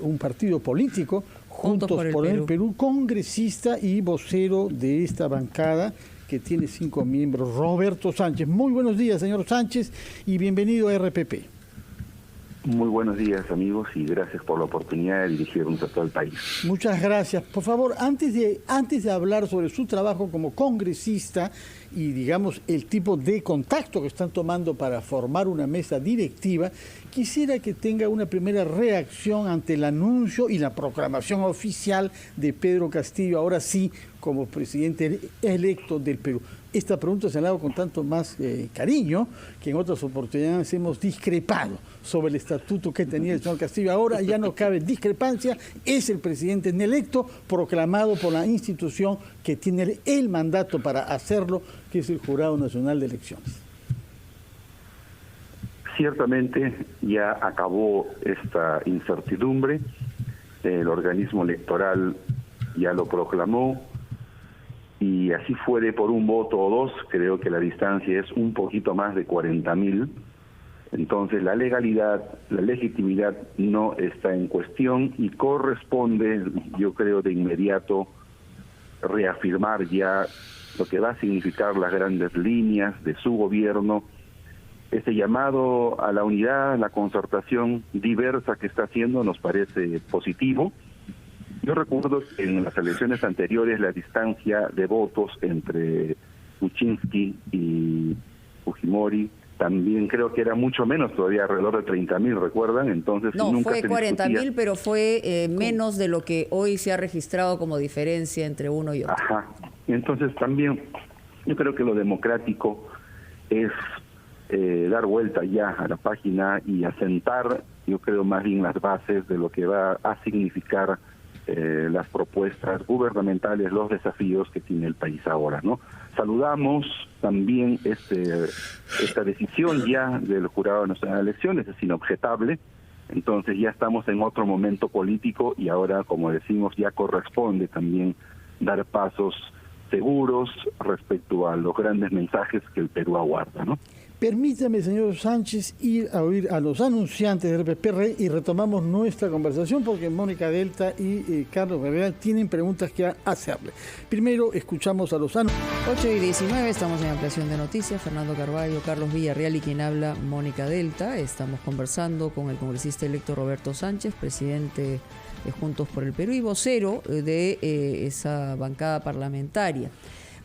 un partido político, Juntos por el Perú, congresista y vocero de esta bancada que tiene 5 miembros, Roberto Sánchez. Muy buenos días, señor Sánchez, y bienvenido a RPP. Muy buenos días, amigos, y gracias por la oportunidad de dirigirnos a todo el país. Muchas gracias. Por favor, antes de hablar sobre su trabajo como congresista y, digamos, el tipo de contacto que están tomando para formar una mesa directiva, quisiera que tenga una primera reacción ante el anuncio y la proclamación oficial de Pedro Castillo, ahora sí, como presidente electo del Perú. Esta pregunta se la hago con tanto más cariño que en otras oportunidades hemos discrepado sobre el estatuto que tenía el señor Castillo. Ahora ya no cabe discrepancia, es el presidente electo proclamado por la institución que tiene el mandato para hacerlo, que es el Jurado Nacional de Elecciones. Ciertamente ya acabó esta incertidumbre, el organismo electoral ya lo proclamó, y así fuere por un voto o dos, creo que la distancia es un poquito más de 40.000. Entonces la legalidad, la legitimidad no está en cuestión y corresponde, yo creo, de inmediato reafirmar ya lo que va a significar las grandes líneas de su gobierno, este llamado a la unidad, a la concertación diversa que está haciendo nos parece positivo. Yo recuerdo que en las elecciones anteriores la distancia de votos entre Kuczynski y Fujimori también creo que era mucho menos, todavía alrededor de 30.000, ¿recuerdan? Entonces no, nunca fue 40.000, pero fue menos de lo que hoy se ha registrado como diferencia entre uno y otro. Ajá. Entonces también yo creo que lo democrático es dar vuelta ya a la página y asentar, yo creo, más bien las bases de lo que va a significar las propuestas gubernamentales, los desafíos que tiene el país ahora, ¿no? Saludamos también esta decisión ya del Jurado Nacional de Elecciones, es inobjetable. Entonces ya estamos en otro momento político y ahora, como decimos, ya corresponde también dar pasos seguros respecto a los grandes mensajes que el Perú aguarda, ¿no? Permítame, señor Sánchez, ir a oír a los anunciantes del RPP y retomamos nuestra conversación porque Mónica Delta y Carlos Herrera tienen preguntas que hacerle. Primero escuchamos a los anunciantes. 8:19, estamos en ampliación de noticias. Fernando Carvalho, Carlos Villarreal y quien habla, Mónica Delta. Estamos conversando con el congresista electo Roberto Sánchez, presidente de Juntos por el Perú y vocero de esa bancada parlamentaria.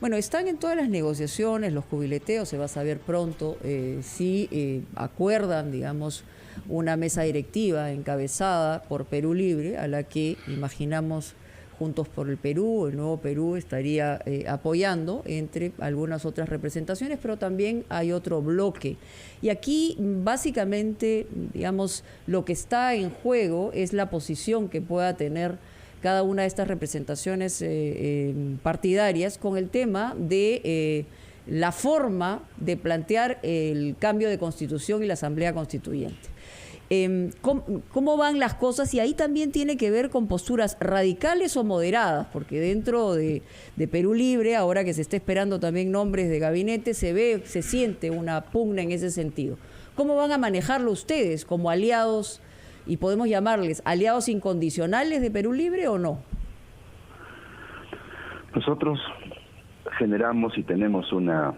Bueno, están en todas las negociaciones, los cubileteos, se va a saber pronto si acuerdan, digamos, una mesa directiva encabezada por Perú Libre, a la que imaginamos Juntos por el Perú, el Nuevo Perú estaría apoyando, entre algunas otras representaciones, pero también hay otro bloque. Y aquí, básicamente, digamos, lo que está en juego es la posición que pueda tener cada una de estas representaciones partidarias con el tema de la forma de plantear el cambio de constitución y la asamblea constituyente. ¿Cómo van las cosas? Y ahí también tiene que ver con posturas radicales o moderadas, porque dentro de Perú Libre, ahora que se está esperando también nombres de gabinete, se siente una pugna en ese sentido. ¿Cómo van a manejarlo ustedes como aliados? ¿Y podemos llamarles aliados incondicionales de Perú Libre o no? Nosotros generamos y tenemos una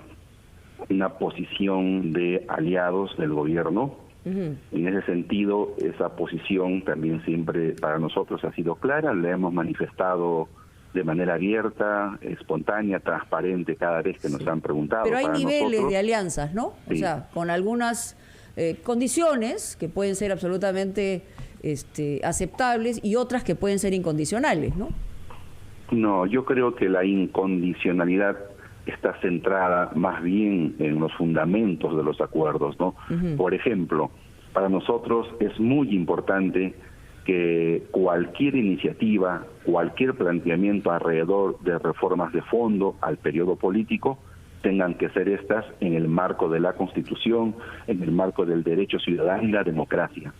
posición de aliados del gobierno. En ese sentido, esa posición también siempre para nosotros ha sido clara, la hemos manifestado de manera abierta, espontánea, transparente cada vez que nos han preguntado. Pero hay para niveles nosotros, de alianzas, ¿no? Sí. O sea, con algunas condiciones que pueden ser absolutamente aceptables y otras que pueden ser incondicionales, ¿no? No, yo creo que la incondicionalidad está centrada más bien en los fundamentos de los acuerdos, ¿no? Por ejemplo, para nosotros es muy importante que cualquier iniciativa, cualquier planteamiento alrededor de reformas de fondo al periodo político tengan que ser estas en el marco de la Constitución, en el marco del derecho ciudadano y la democracia.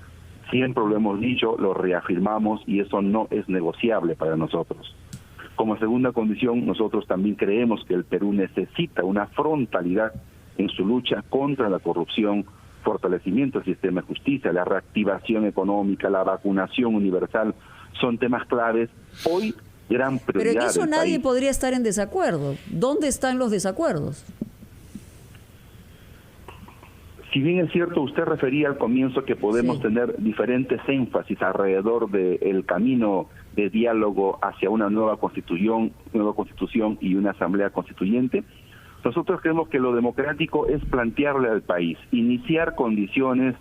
Siempre lo hemos dicho, lo reafirmamos y eso no es negociable para nosotros. Como segunda condición, nosotros también creemos que el Perú necesita una frontalidad en su lucha contra la corrupción, fortalecimiento del sistema de justicia, la reactivación económica, la vacunación universal, son temas claves. Hoy, gran prioridad. Pero en eso nadie podría estar en desacuerdo. ¿Dónde están los desacuerdos? Si bien es cierto, usted refería al comienzo que podemos tener diferentes énfasis alrededor del camino de diálogo hacia una nueva constitución y una asamblea constituyente, nosotros creemos que lo democrático es plantearle al país, iniciar condiciones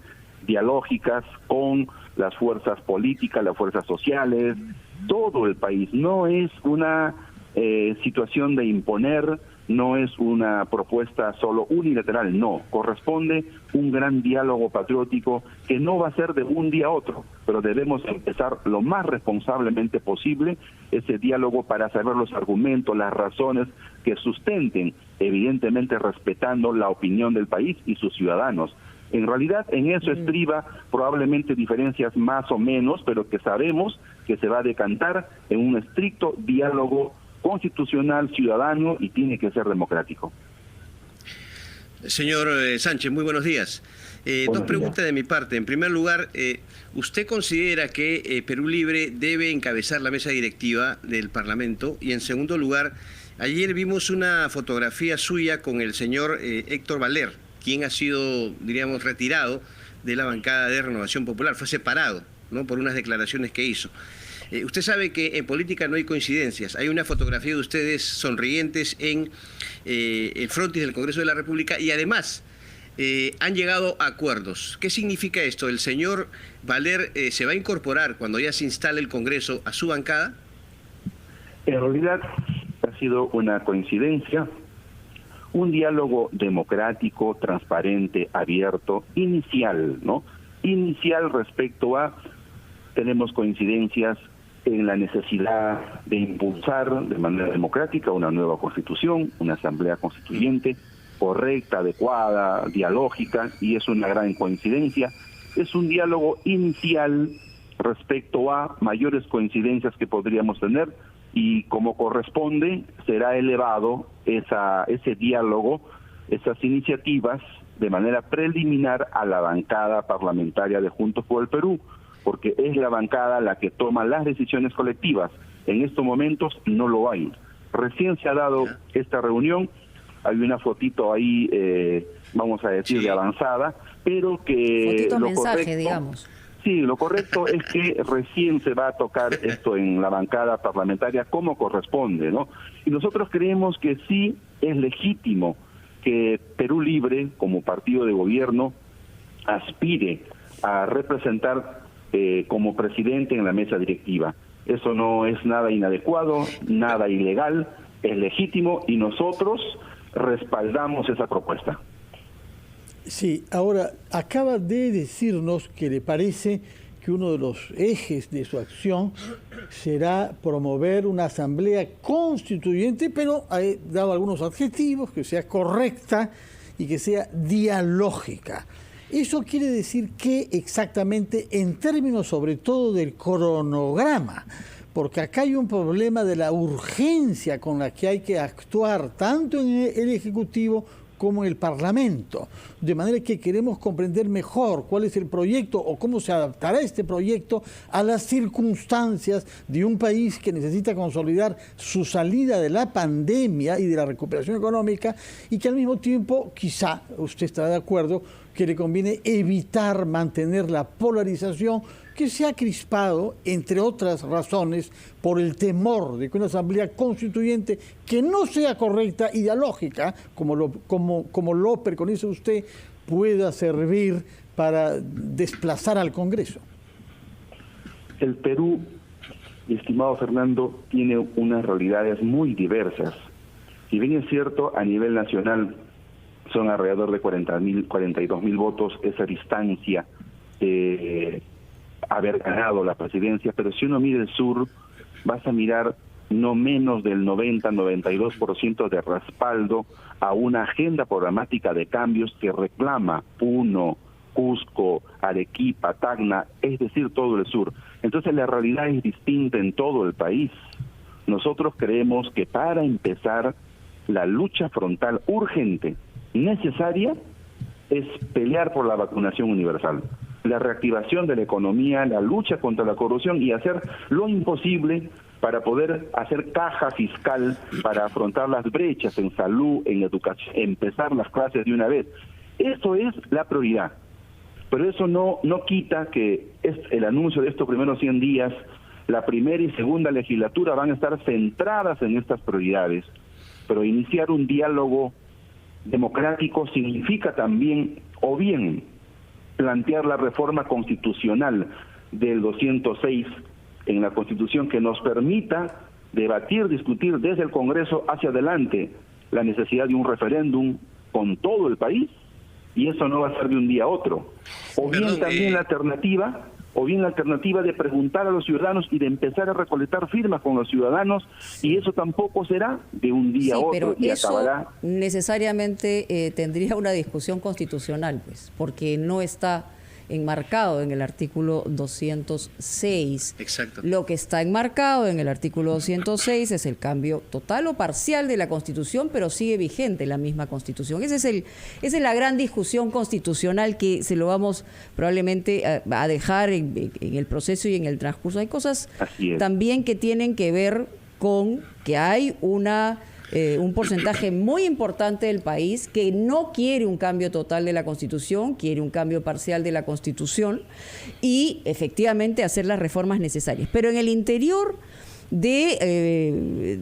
dialógicas con las fuerzas políticas, las fuerzas sociales, todo el país. No es una situación de imponer, no es una propuesta solo unilateral, no. Corresponde un gran diálogo patriótico que no va a ser de un día a otro, pero debemos empezar lo más responsablemente posible ese diálogo para saber los argumentos, las razones que sustenten, evidentemente respetando la opinión del país y sus ciudadanos. En realidad en eso estriba probablemente diferencias más o menos, pero que sabemos que se va a decantar en un estricto diálogo constitucional, ciudadano, y tiene que ser democrático. Señor Sánchez, muy buenos días. Dos preguntas de mi parte. En primer lugar, ¿usted considera que Perú Libre debe encabezar la mesa directiva del Parlamento? Y en segundo lugar, ayer vimos una fotografía suya con el señor Héctor Valer, quien ha sido, diríamos, retirado de la bancada de Renovación Popular. Fue separado, ¿no?, por unas declaraciones que hizo. Usted sabe que en política no hay coincidencias. Hay una fotografía de ustedes sonrientes en el frontis del Congreso de la República y además han llegado a acuerdos. ¿Qué significa esto? ¿El señor Valer se va a incorporar cuando ya se instale el Congreso a su bancada? En realidad ha sido una coincidencia, un diálogo democrático, transparente, abierto, inicial, ¿no? Inicial respecto a, tenemos coincidencias en la necesidad de impulsar de manera democrática una nueva constitución, una asamblea constituyente correcta, adecuada, dialógica, y es una gran coincidencia. Es un diálogo inicial respecto a mayores coincidencias que podríamos tener, y como corresponde será elevado ese diálogo, esas iniciativas de manera preliminar a la bancada parlamentaria de Juntos por el Perú, porque es la bancada la que toma las decisiones colectivas. En estos momentos no lo hay. Recién se ha dado esta reunión, hay una fotito ahí, vamos a decir, de avanzada, pero que fotito mensaje, digamos. Sí, lo correcto es que recién se va a tocar esto en la bancada parlamentaria como corresponde, ¿no? Y nosotros creemos que sí es legítimo que Perú Libre, como partido de gobierno, aspire a representar como presidente en la mesa directiva. Eso no es nada inadecuado, nada ilegal, es legítimo y nosotros respaldamos esa propuesta. Sí, ahora acaba de decirnos que le parece que uno de los ejes de su acción será promover una asamblea constituyente, pero ha dado algunos adjetivos, que sea correcta y que sea dialógica. Eso quiere decir que exactamente en términos sobre todo del cronograma, porque acá hay un problema de la urgencia con la que hay que actuar tanto en el Ejecutivo como en el Parlamento, de manera que queremos comprender mejor cuál es el proyecto o cómo se adaptará este proyecto a las circunstancias de un país que necesita consolidar su salida de la pandemia y de la recuperación económica, y que al mismo tiempo, quizá usted estará de acuerdo, que le conviene evitar mantener la polarización que se ha crispado, entre otras razones, por el temor de que una asamblea constituyente que no sea correcta y dialógica, como lo preconiza usted, pueda servir para desplazar al Congreso. El Perú, estimado Fernando, tiene unas realidades muy diversas. Si bien es cierto, a nivel nacional son alrededor de 42.000 votos esa distancia de haber ganado la presidencia, pero si uno mira el sur, vas a mirar no menos del 90-92% de respaldo a una agenda programática de cambios que reclama Puno, Cusco, Arequipa, Tacna, es decir, todo el sur. Entonces la realidad es distinta en todo el país. Nosotros creemos que para empezar la lucha frontal urgente, necesaria, es pelear por la vacunación universal, la reactivación de la economía, la lucha contra la corrupción y hacer lo imposible para poder hacer caja fiscal, para afrontar las brechas en salud, en educación, empezar las clases de una vez. Eso es la prioridad. Pero eso no quita que el anuncio de estos primeros 100 días, la primera y segunda legislatura van a estar centradas en estas prioridades. Pero iniciar un diálogo democrático significa también, o bien, plantear la reforma constitucional del 206 en la Constitución que nos permita debatir, discutir desde el Congreso hacia adelante la necesidad de un referéndum con todo el país, y eso no va a ser de un día a otro. O bien también la alternativa de preguntar a los ciudadanos y de empezar a recolectar firmas con los ciudadanos, y eso tampoco será de un día a otro. Pero y eso acabará necesariamente tendría una discusión constitucional, pues, porque no está enmarcado en el artículo 206. Exacto. Lo que está enmarcado en el artículo 206 es el cambio total o parcial de la Constitución, pero sigue vigente la misma Constitución. Esa es la gran discusión constitucional que se lo vamos probablemente a dejar en el proceso y en el transcurso. Hay cosas también que tienen que ver con que hay un porcentaje muy importante del país que no quiere un cambio total de la Constitución, quiere un cambio parcial de la Constitución y efectivamente hacer las reformas necesarias. Pero en el interior de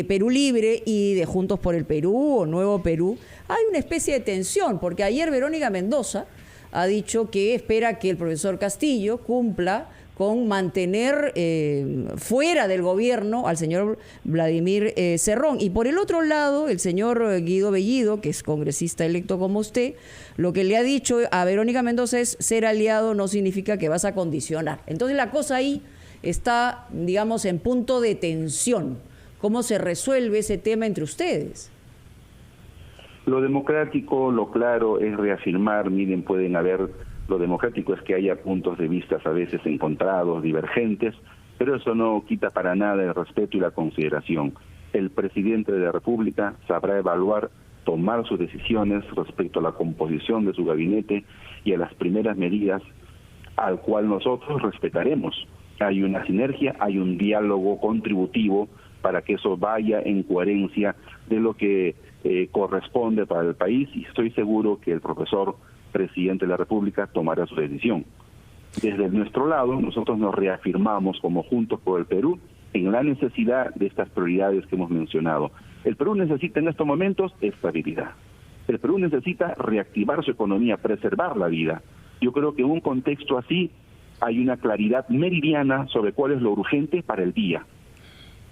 Perú Libre y de Juntos por el Perú o Nuevo Perú hay una especie de tensión, porque ayer Verónica Mendoza ha dicho que espera que el profesor Castillo cumpla con mantener fuera del gobierno al señor Vladimir Cerrón. Y por el otro lado, el señor Guido Bellido, que es congresista electo como usted, lo que le ha dicho a Verónica Mendoza es: ser aliado no significa que vas a condicionar. Entonces la cosa ahí está, digamos, en punto de tensión. ¿Cómo se resuelve ese tema entre ustedes? Lo democrático, lo claro, es reafirmar, miren, pueden haber... Lo democrático es que haya puntos de vista a veces encontrados, divergentes, pero eso no quita para nada el respeto y la consideración. El presidente de la República sabrá evaluar, tomar sus decisiones respecto a la composición de su gabinete y a las primeras medidas, al cual nosotros respetaremos. Hay una sinergia, hay un diálogo contributivo para que eso vaya en coherencia de lo que corresponde para el país, y estoy seguro que el profesor presidente de la República tomará su decisión. Desde nuestro lado, nosotros nos reafirmamos como Juntos por el Perú en la necesidad de estas prioridades que hemos mencionado. El Perú necesita en estos momentos estabilidad. El Perú necesita reactivar su economía, preservar la vida. Yo creo que en un contexto así hay una claridad meridiana sobre cuál es lo urgente para el día.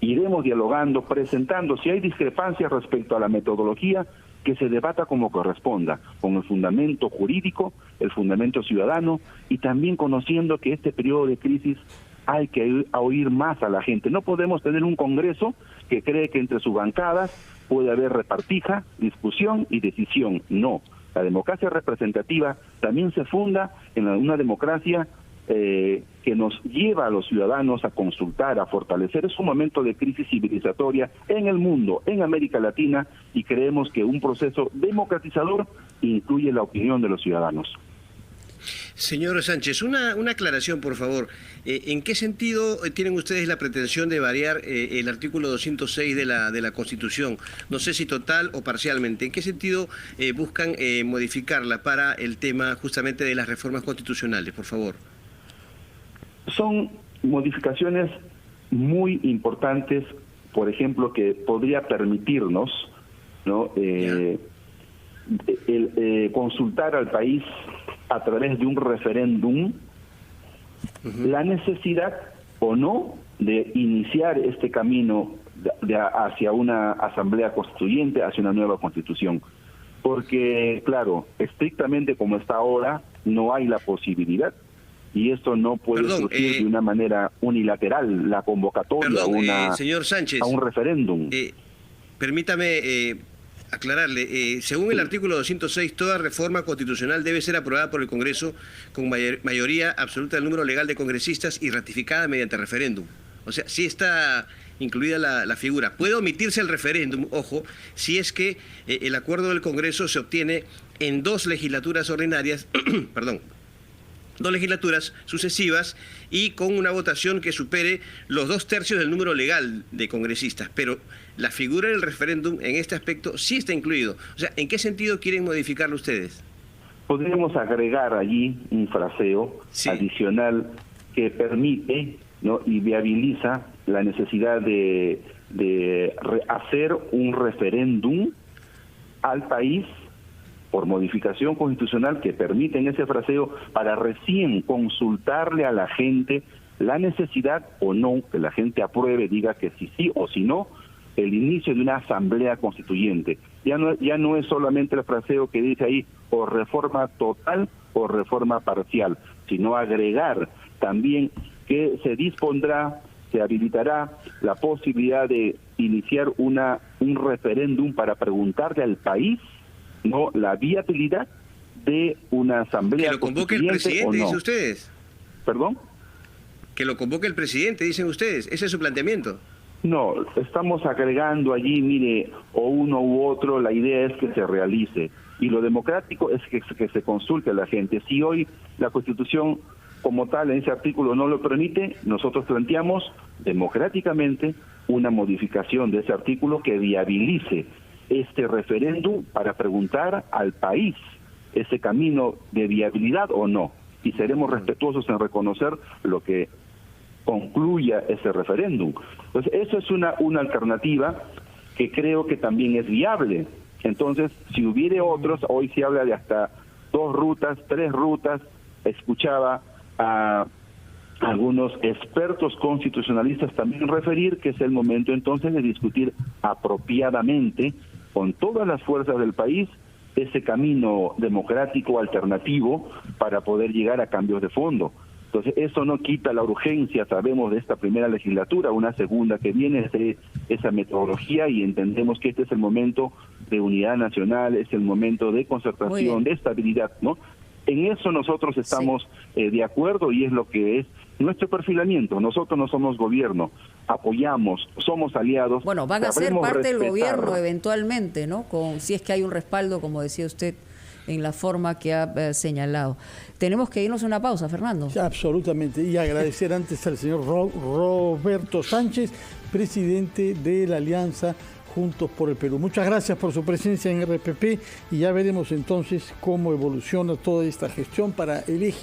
Iremos dialogando, presentando, si hay discrepancias respecto a la metodología, que se debata como corresponda, con el fundamento jurídico, el fundamento ciudadano, y también conociendo que este periodo de crisis hay que oír más a la gente. No podemos tener un Congreso que cree que entre sus bancadas puede haber repartija, discusión y decisión. No, la democracia representativa también se funda en una democracia que nos lleva a los ciudadanos a consultar, a fortalecer. Es un momento de crisis civilizatoria en el mundo, en América Latina, y creemos que un proceso democratizador incluye la opinión de los ciudadanos. Señor Sánchez, una aclaración, por favor. ¿En qué sentido tienen ustedes la pretensión de variar el artículo 206 de la Constitución? No sé si total o parcialmente. ¿En qué sentido buscan modificarla para el tema justamente de las reformas constitucionales, por favor? Son modificaciones muy importantes, por ejemplo, que podría permitirnos, ¿no?, consultar al país a través de un referéndum la necesidad o no de iniciar este camino hacia una asamblea constituyente, hacia una nueva constitución. Porque, claro, estrictamente como está ahora, no hay la posibilidad. Y esto no puede surgir de una manera unilateral, la convocatoria señor Sánchez, a un referéndum. Permítame aclararle, según el artículo 206, toda reforma constitucional debe ser aprobada por el Congreso con mayoría absoluta del número legal de congresistas y ratificada mediante referéndum. O sea, sí está incluida la figura. Puede omitirse el referéndum, ojo, si es que el acuerdo del Congreso se obtiene en 2 legislaturas ordinarias, perdón, 2 legislaturas sucesivas y con una votación que supere los 2/3 del número legal de congresistas. Pero la figura del referéndum en este aspecto sí está incluido. O sea, ¿en qué sentido quieren modificarlo ustedes? Podríamos agregar allí un fraseo adicional que permite, ¿no?, y viabiliza la necesidad de hacer un referéndum al país por modificación constitucional que permite en ese fraseo para recién consultarle a la gente la necesidad o no, que la gente apruebe, diga que sí o si no, el inicio de una asamblea constituyente. Ya no es solamente el fraseo que dice ahí o reforma total o reforma parcial, sino agregar también que se dispondrá, se habilitará la posibilidad de iniciar un referéndum para preguntarle al país, no, la viabilidad de una asamblea. Que lo convoque el presidente, o no. dicen ustedes. ¿Perdón? Que lo convoque el presidente, dicen ustedes. Ese es su planteamiento. No, estamos agregando allí, mire, o uno u otro, la idea es que se realice. Y lo democrático es que se consulte a la gente. Si hoy la Constitución como tal en ese artículo no lo permite, nosotros planteamos democráticamente una modificación de ese artículo que viabilice este referéndum para preguntar al país ese camino de viabilidad o no. Y seremos respetuosos en reconocer lo que concluya ese referéndum. Entonces, eso es una alternativa que creo que también es viable. Entonces, si hubiere otros, hoy se habla de hasta 2 rutas, 3 rutas. Escuchaba a algunos expertos constitucionalistas también referir que es el momento entonces de discutir apropiadamente con todas las fuerzas del país ese camino democrático alternativo para poder llegar a cambios de fondo. Entonces, eso no quita la urgencia, sabemos, de esta primera legislatura, una segunda que viene de esa metodología, y entendemos que este es el momento de unidad nacional, es el momento de concertación, de estabilidad, ¿no? En eso nosotros estamos de acuerdo, y es lo que es nuestro perfilamiento. Nosotros no somos gobierno, apoyamos, somos aliados. Bueno, van a ser parte del gobierno eventualmente, ¿no? Si es que hay un respaldo, como decía usted, en la forma que ha señalado. Tenemos que irnos a una pausa, Fernando. Absolutamente, y agradecer antes al señor Roberto Sánchez, presidente de la Alianza Juntos por el Perú. Muchas gracias por su presencia en RPP, y ya veremos entonces cómo evoluciona toda esta gestión para elegir